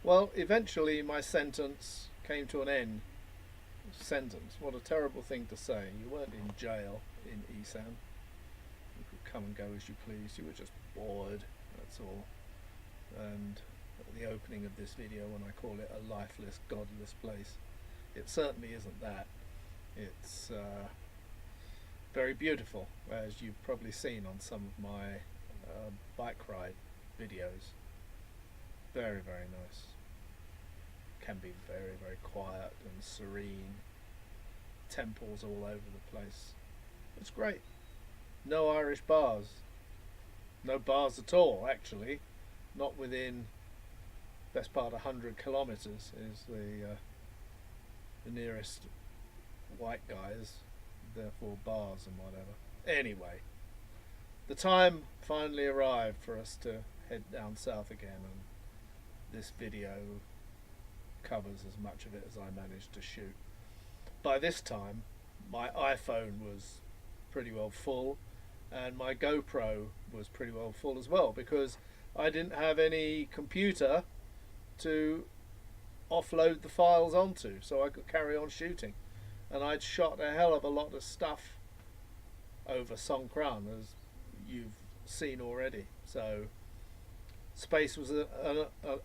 Well, eventually my sentence came to an end. Sentence. What a terrible thing to say. You weren't in jail in Isan. You could come and go as you pleased. You were just bored. That's all. And at the opening of this video, when I call it a lifeless, godless place, it certainly isn't that. It's very beautiful, as you've probably seen on some of my bike ride videos. Very, very nice. Can be very, very quiet and serene. Temples all over the place. It's great. No Irish bars. No bars at all, actually. Not within best part 100 kilometres is the nearest white guys, therefore bars and whatever. Anyway, the time finally arrived for us to head down south again, and this video covers as much of it as I managed to shoot. By this time my iPhone was pretty well full, and my GoPro was pretty well full as well, because I didn't have any computer to offload the files onto, so I could carry on shooting. And I'd shot a hell of a lot of stuff over Songkran, as you've seen already, so space was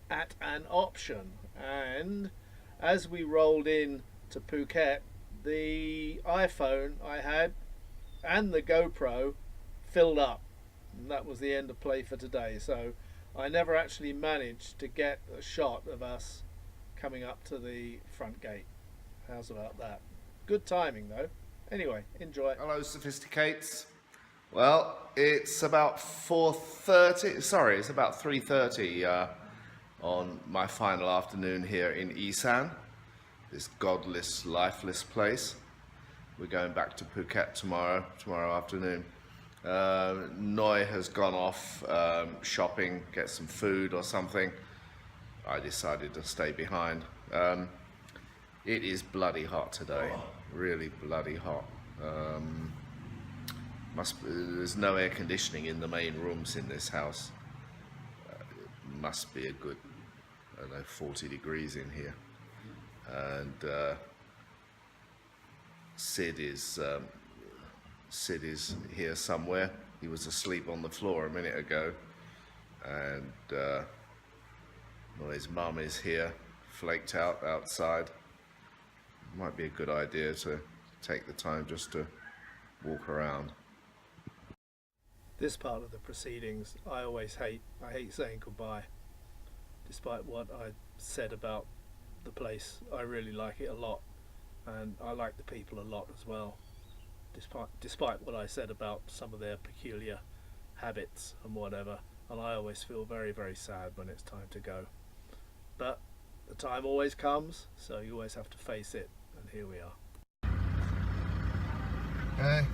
at an option. And as we rolled in to Phuket, the iPhone I had and the GoPro filled up, and that was the end of play for today. So I never actually managed to get a shot of us coming up to the front gate. How's about that? Good timing though. Anyway, enjoy. Hello, Sophisticates. Well, it's about 4:30. Sorry, it's about 3:30 on my final afternoon here in Isan, this godless, lifeless place. We're going back to Phuket tomorrow afternoon. Noi has gone off shopping, get some food or something. I decided to stay behind. It is bloody hot today, really bloody hot. There's no air conditioning in the main rooms in this house. It must be a good, I don't know, 40 degrees in here. And Sid is here somewhere. He was asleep on the floor a minute ago, and his mum is here, flaked out outside. Might be a good idea to take the time just to walk around. This part of the proceedings I always hate. I hate saying goodbye. Despite what I said about the place, I really like it a lot, and I like the people a lot as well. Despite what I said about some of their peculiar habits and whatever, and I always feel very, very sad when it's time to go. But the time always comes, so you always have to face it, and here we are. Okay,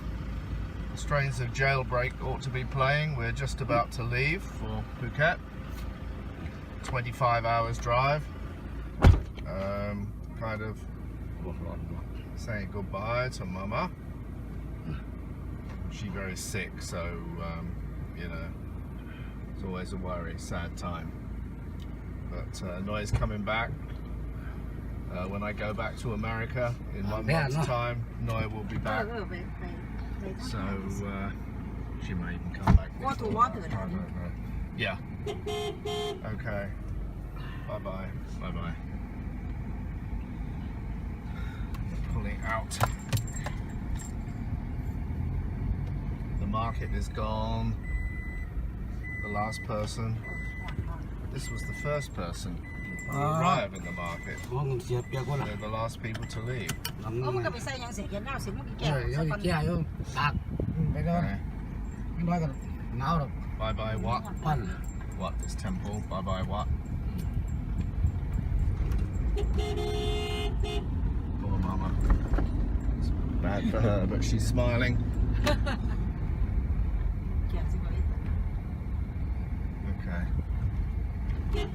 the strains of Jailbreak ought to be playing. We're just about to leave for Phuket. 25 hours drive. Kind of saying goodbye to Mama. She's very sick, so you know, it's always a worry, sad time. But Noi's coming back. When I go back to America in 1 month's time, Noi will be back. So she may even come back next month. I don't know. Yeah. Okay. Bye bye. Bye bye. Pulling out. The market is gone. The last person. This was the first person to arrive in the market. They're the last people to leave. Okay. Bye bye what? What, this temple? Bye bye what? Poor Mama. It's bad for her, but she's smiling. Okay.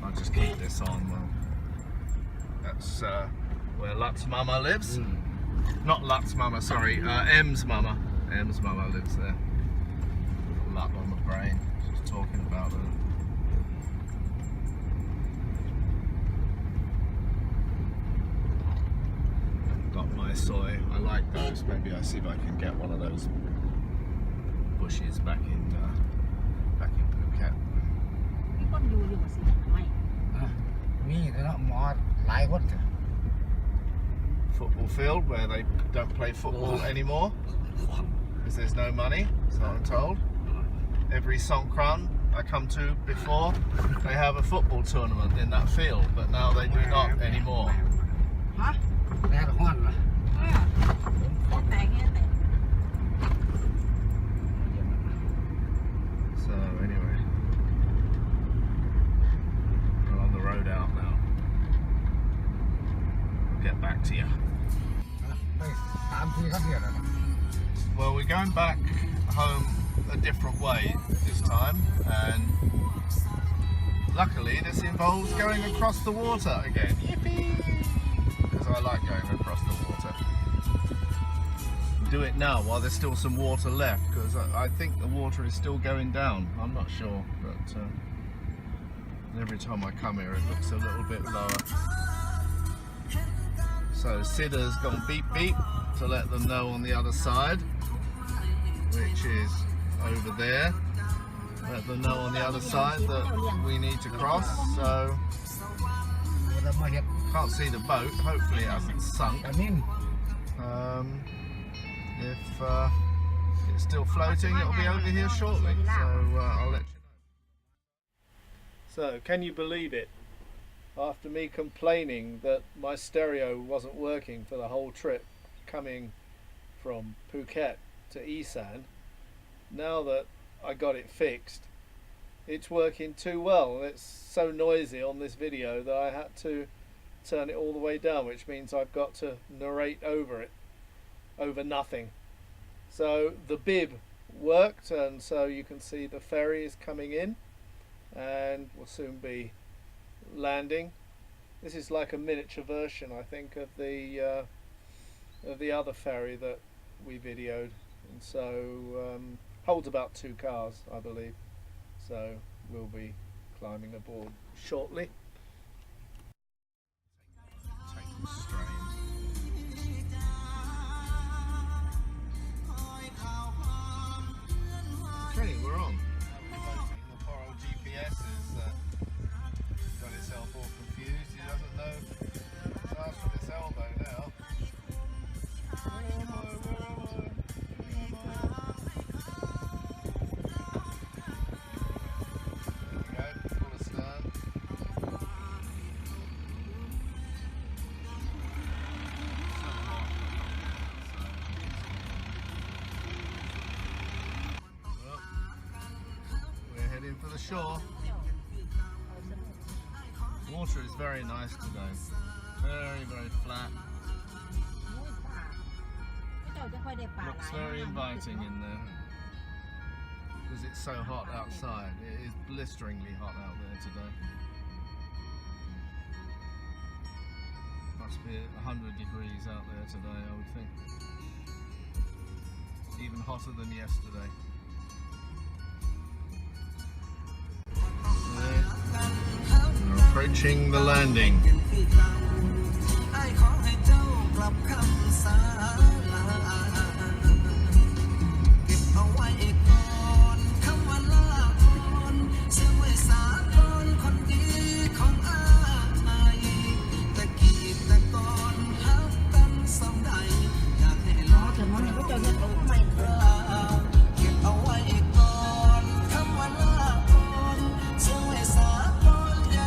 I'll just keep this on. That's where Lut's Mama lives. Not Lut's Mama, sorry. M's Mama. M's Mama lives there. Lut on the brain. Just talking about her. got my soy. I like those. Maybe I see if I can get one of those bushes back in Phuket. มีคนอยู่อยู่สิไม่ มีแต่ละหมอหลายคน Football field where they don't play football anymore because there's no money, so I'm told. Every Songkran I come to before, they have a football tournament in that field, but now they do not anymore. ฮะ แม่ห้อนละ แต่แค่แต่ So anyway, we're on the road out now. I'll get back to you. ไป3 4 ครับเดือนแล้ว Well, we're going back home a different way this time, and luckily this involves going across the water again. Yippee! Because I like going across the water. Do it now while there's still some water left, because I think the water is still going down. I'm not sure, but every time I come here it looks a little bit lower. So Sida's gone beep beep to let them know on the other side, which is over there. Let them know on the other side that we need to cross. So เรามาเฮ็ด can't see the boat. Hopefully it hasn't sunk. อันนี้ If it's still floating, it'll be over here shortly. So I'll let you know. So can you believe it? After me complaining that my stereo wasn't working for the whole trip coming from Phuket to Isan, now that I got it fixed, it's working too well. It's so noisy on this video that I had to turn it all the way down, which means I've got to narrate over it, over nothing. So the bib worked, and so you can see the ferry is coming in and will soon be landing. This is like a miniature version, I think, of the other ferry that we videoed, and so holds about 2 cars, I believe. So we'll be climbing aboard shortly. Taking strain. Okay, we're on. The poor old GPS has got itself all confused. He doesn't know. It's asked for this elbow now. Where am I? Where am I? Where am I? There we go, full astern. Well, we're heading for the shore. Water is very nice today. Very, very flat. เจ้าจะค่อยได้ปลาหลาย Looks very inviting in there. Because it's so hot outside. It is blisteringly hot out there today. Must be 100 degrees out there today, I would think. Even hotter than yesterday. We're approaching the landing.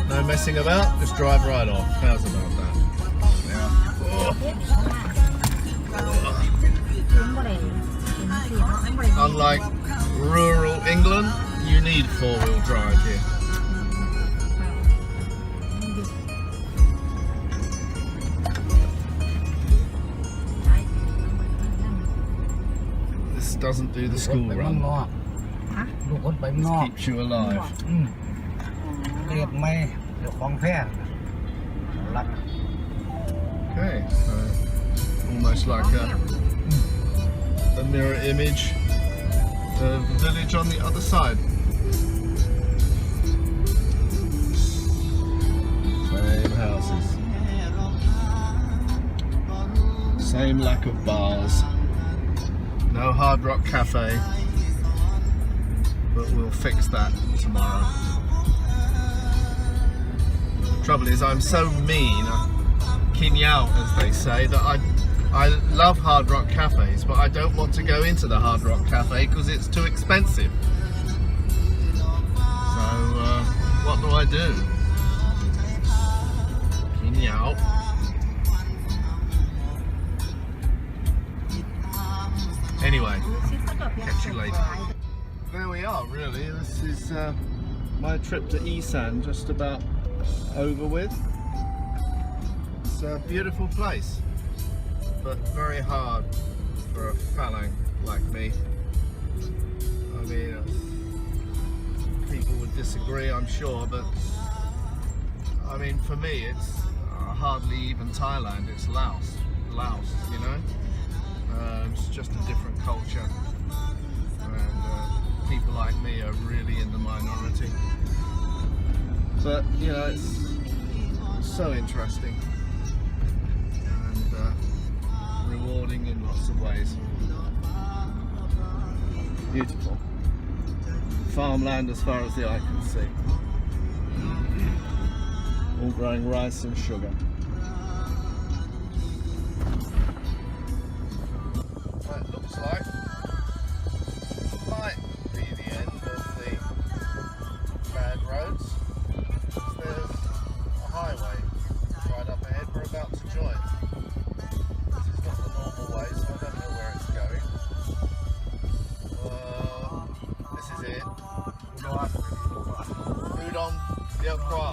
No messing about, just drive right off. How's about that? Unlike rural England, you need 4-wheel drive here. This doesn't do the school ไปเมือง run. นอกลูกคนไปเมืองน This อก keeps you alive. เรียกไม่เดี๋ยวของแท้รัก Okay, so almost like a mirror image of the village on the other side. Same houses. Same lack of bars. No Hard Rock Cafe. But we'll fix that tomorrow. Trouble is, I'm so mean, kinyao as they say, that I love Hard Rock cafes, but I don't want to go into the Hard Rock Cafe because it's too expensive. So what do I do? Kinyao. Anyway, catch you later. There we are, really. This is my trip to Isan just about over with. It's a beautiful place, but very hard for a Falang like me. I mean, people would disagree, I'm sure, but I mean, for me, it's hardly even Thailand. It's Laos, you know. It's just a different culture, and people like me are really in the minority. But you know, it's so interesting and rewarding in lots of ways. Beautiful farmland as far as the eye can see, all growing rice and sugar. That looks like might be the end of the bad roads. There's a highway right up ahead we're about to join. This is not the normal way, so I don't know where it's going. This is it. Udon Deo Kwa.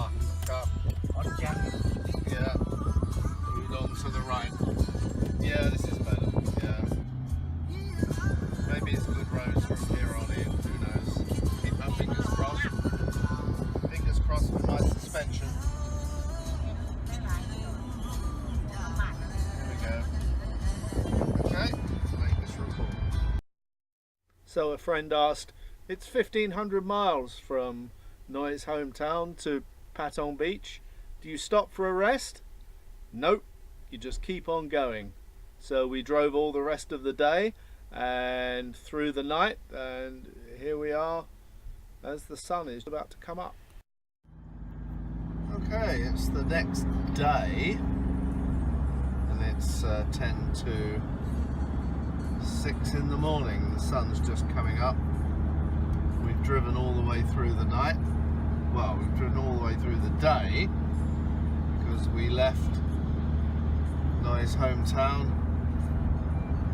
Yeah. Udon to the right. Yeah, this is better. Yeah. Maybe it's good roads from here on in. Who knows? Keep my fingers crossed. Fingers crossed for my suspension. Here we go. Okay, let's make this report. So a friend asked, it's 1,500 miles from Noi's hometown to Patong Beach. Do you stop for a rest? Nope, you just keep on going. So we drove all the rest of the day and through the night, and here we are as the sun is about to come up. Okay, it's the next day and it's 10 to 6 in the morning. The sun's just coming up. We've driven all the way through the night. Well, we've driven all the way through the day because we left Noi's hometown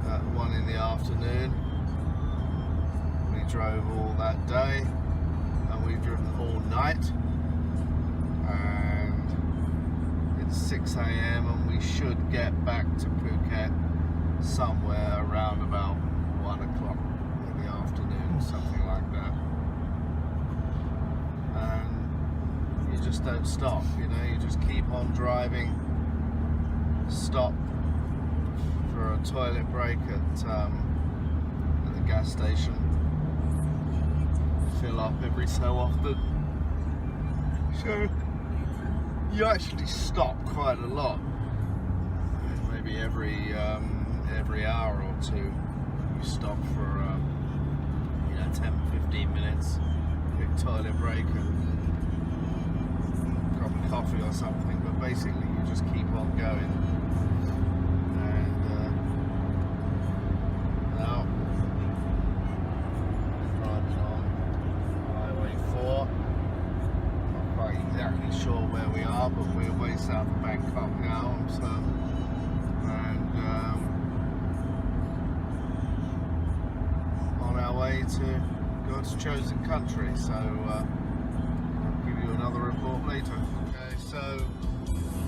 at 1 in the afternoon. We drove all that day and we've driven all night, and it's 6 AM and we should get back to Phuket somewhere around about 1 o'clock in the afternoon, something like that. And you just don't stop, you know, you just keep on driving, stop for a toilet break at the gas station, fill up every so often. So you actually stop quite a lot, maybe every hour or two you stop for 10-15 minutes, quick toilet break and a cup of coffee or something, but basically you just keep on going. And now driving on Highway 4, not quite exactly sure where we are, but we're way south of Bangkok now, so, and on our way to God's chosen country, so I'll give you another report later. Okay, so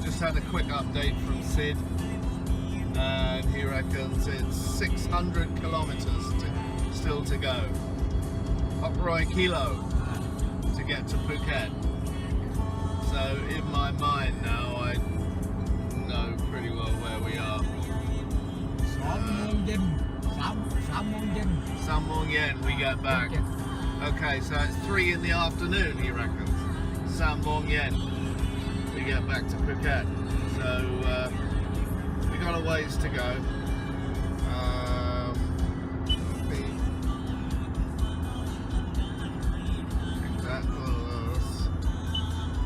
just had a quick update from Sid, and he reckons it's 600 kilometers still to go. Uproy Kilo to get to Phuket. So in my mind now, I know pretty well where we are. 3 more yen we get back. Okay, so it's 3 in the afternoon, he reckons. 3 more yen we get back to Phuket. So we got a ways to go.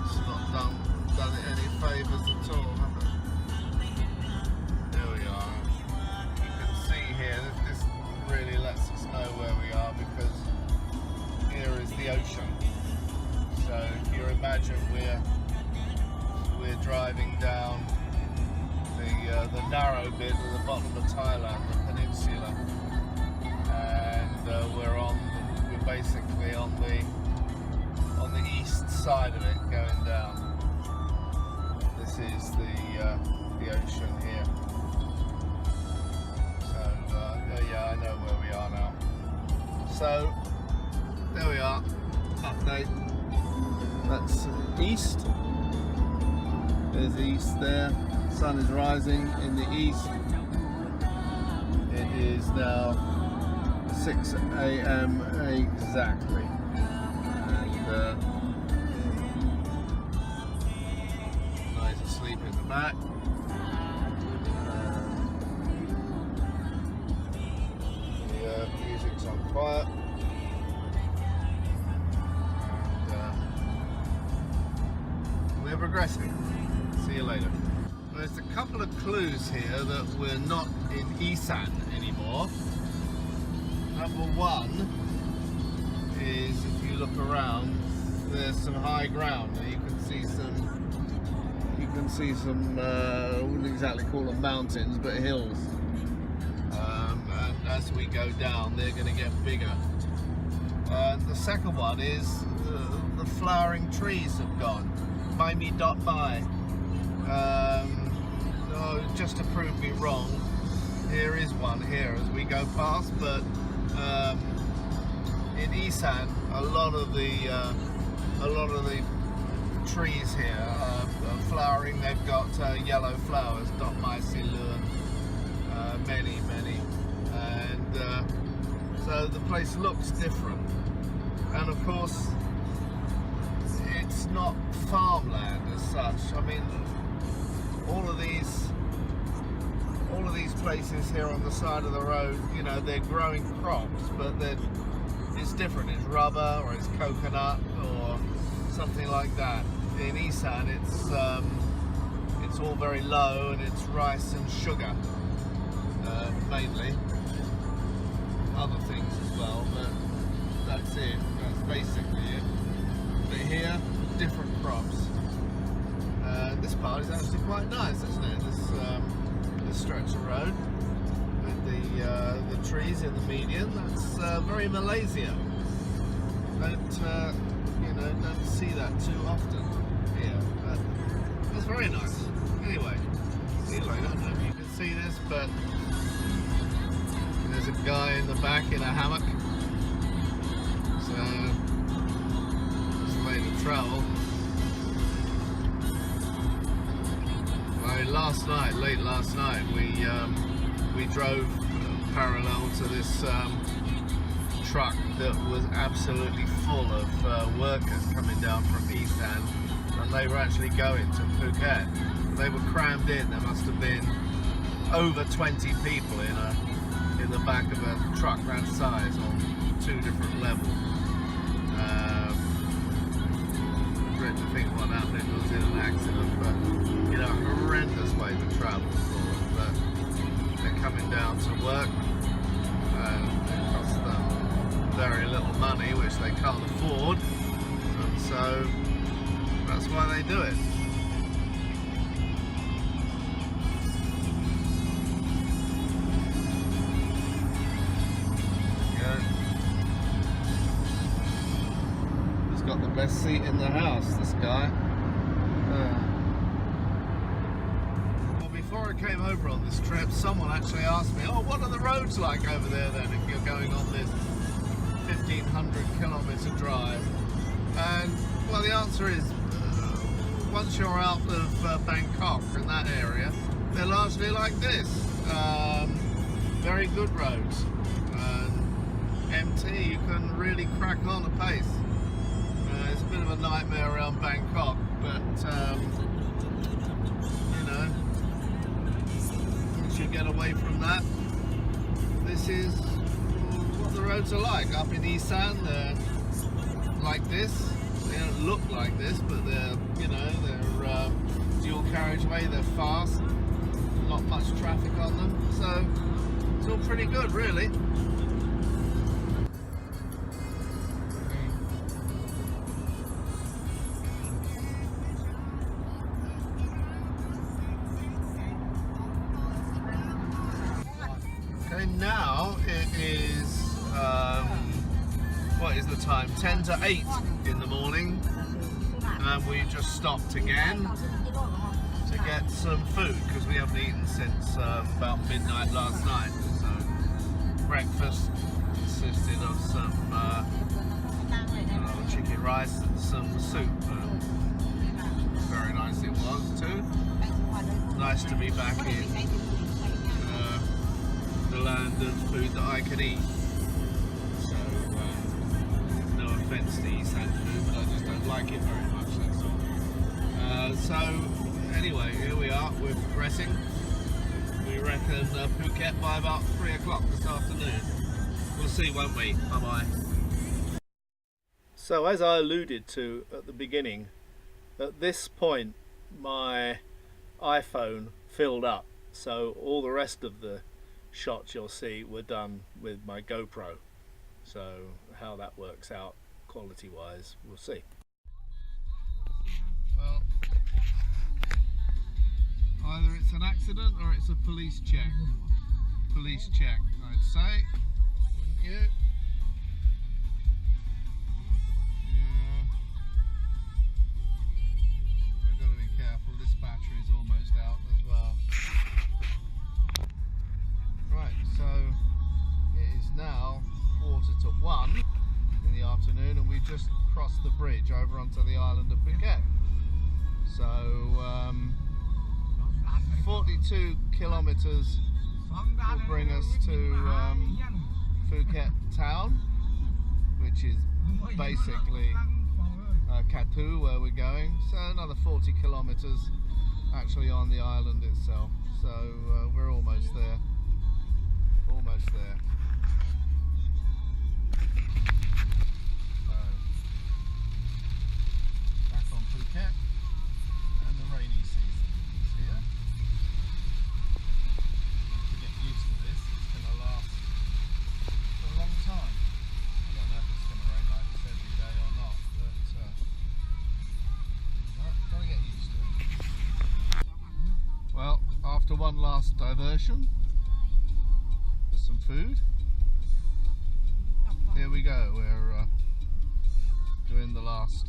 It's not done it any favours at all, have it? There we are. You can see here that this really lets us know where we are, because here is the ocean. So if you imagine we're driving down the narrow bit at the bottom of Thailand, the peninsula, and we're basically on the east side of it going down. This is the ocean here. So yeah, I know where we are now. So there we are. Update. That's east. There's east there. Sun is rising in the east. It is now 6 a.m. exactly. And guys asleep in the back. The music's on quiet. And we're progressing. See you later. There's a couple of clues here that we're not in Isan anymore. Number one is, if you look around, there's some high ground. You can see some I wouldn't exactly call them mountains, but hills. And as we go down, they're going to get bigger. The second one is the flowering trees have gone. By. Just to prove me wrong, here is one here as we go past, but in Isan, a lot of the trees here are flowering. They've got yellow flowers, many, and so the place looks different. And of course, it's not farmland as such. I mean, all of these places here on the side of the road, you know, they're growing crops, but it's different. It's rubber, or it's coconut, or something like that. In Isan, it's all very low, and it's rice and sugar mainly. Other things as well, but that's it. That's basically it. But here, different crops. This part is actually quite nice, isn't it? This stretch of road with the trees in the median. That's very Malaysia. Don't see that too often here. But it's very nice. Anyway, see you later. I don't know if you can see this, but there's a guy in the back in a hammock. So it's a way to travel. Late last night, we drove parallel to this truck that was absolutely full of workers coming down from Isan, and they were actually going to Phuket. They were crammed in. There must have been over 20 people in the back of a truck that size on 2 different levels. Dread to think what happened if it was in an accident, but you know, horrendous way to travel for them. But they're coming down to work, and it costs them very little money, which they can't afford, and so that's why they do it. He's got the best seat in the house, this guy. Well, before I came over on this trip, someone actually asked me, oh, what are the roads like over there then if you're going on this 1,500 kilometre drive? And well, the answer is once you're out of Bangkok and that area, they're largely like this. Very good roads, empty. You can really crack on a pace. It's a bit of a nightmare around Bangkok, but you know, you get away from that, this is what the roads are like. Up in Isan, they're like this. They don't look like this, but they're, you know, they're dual carriageway, they're fast, not much traffic on them, so it's all pretty good, really. Okay, now it is, what is the time? 10 to 8 in the morning, and we just stopped again to get some food because we haven't eaten since about midnight last night. So breakfast consisted of some chicken rice and some soup. Very nice it was too. Nice to be back in the land of food that I can eat. So no offence to Isan food, but I just don't like it very much, that's all. So anyway, here we are, we're progressing. We reckon Phuket by about 3 o'clock this afternoon. We'll see, won't we? Bye bye. So as I alluded to at the beginning, at this point my iPhone filled up, so all the rest of the shots you'll see were done with my GoPro. So how that works out quality wise, we'll see. Well, either it's an accident or it's a police check. Police check, I'd say. Wouldn't you? Yeah. I've got to be careful, this battery's almost out as well. Right, so it is now 1:45 in the afternoon, and we've just crossed the bridge over onto the island of Phuket. So 42 kilometers will bring us to Phuket town, which is basically Katu where we're going. So another 40 kilometers actually on the island itself. So we're almost there. Almost there. Back on Phuket, and the rainy season is here. To get used to this, it's going to last for a long time. I don't know if it's going to rain like this every day or not, but got to get used to it. Well, after one last diversion, some food. Here we go, we're doing the last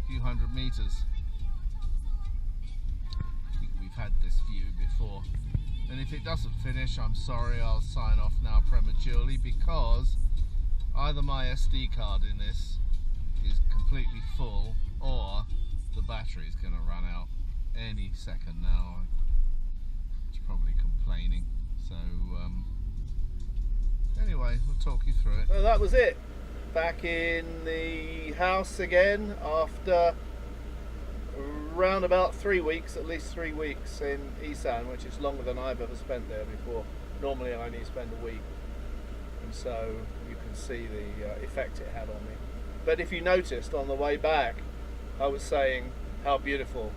few hundred meters. I think we've had this view before, and if it doesn't finish, I'm sorry, I'll sign off now prematurely, because either my SD card in this is completely full or the battery is going to run out any second now. It's probably complaining. So anyway, we'll talk you through it. So that was it. Back in the house again after around about 3 weeks, at least 3 weeks in Isan, which is longer than I've ever spent there before. Normally I only spend a week, and so you can see the effect it had on me. But if you noticed on the way back, I was saying how beautiful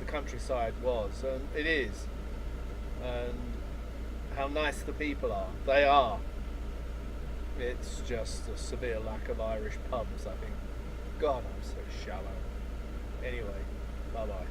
the countryside was, and it is, and how nice the people are. They are. It's just a severe lack of Irish pubs, I think. God, I'm so shallow. Anyway, bye bye.